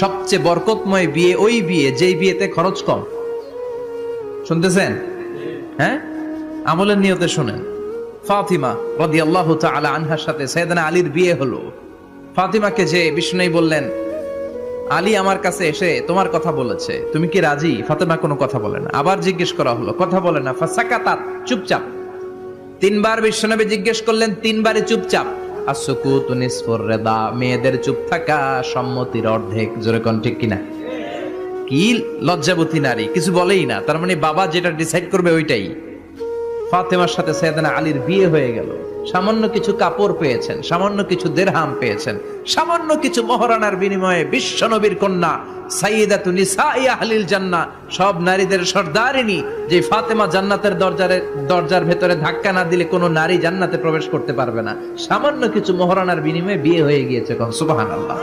সবচেয়ে বরকতময় বিয়ে ওই বিয়ে যেই বিয়েতে খরচ কম। শুনতেছেন? হ্যাঁ, আমলের নিয়তে শুনেন। ফাতিমা রাদিয়াল্লাহু তাআলা আনহার সাথে সাইয়েদনা আলীর বিয়ে হলো। ফাতিমাকে যে বিষ্ণু বললেন, আলী আমার কাছে এসে তোমার কথা বলেছে, তুমি কি রাজি? ফাতিমা কোনো কথা বলে না। আবার জিজ্ঞেস করা হলো, কথা বলে না। ফাসাকাতাত, চুপচাপ। তিনবার বিশ্বনবী জিজ্ঞেস করলেন, তিনবারই চুপচাপ। আসুকুতু নিসফুর রিদা, মেয়েদের চুপ থাকা সম্মতির অর্ধেক। জোরে কোন ঠিক কিনা? কি লজ্জাবতী নারী, কিছু বলেই না। তার মানে বাবা যেটা ডিসাইড করবে ওইটাই। ফাতেমার সাথে সাইয়েদনা আলীর বিয়ে হয়ে গেল। সামান্য কিছু কাপড় পেয়েছেন, সামান্য কিছু দিরহাম পেয়েছেন, সামান্য কিছু মহরানার বিনিময়ে বিশ্বনবীর কন্যা সাইয়্যিদাতু নিসাই আহলিল জান্নাহ, সব নারীদের সর্দারিনী, যে ফাতেমা জান্নাতের দরজার ভেতরে ধাক্কা না দিলে কোনো নারী জান্নাতে প্রবেশ করতে পারবে না। সামান্য কিছু মহরানার বিনিময়ে বিয়ে হয়ে গিয়েছে। সুবহানাল্লাহ।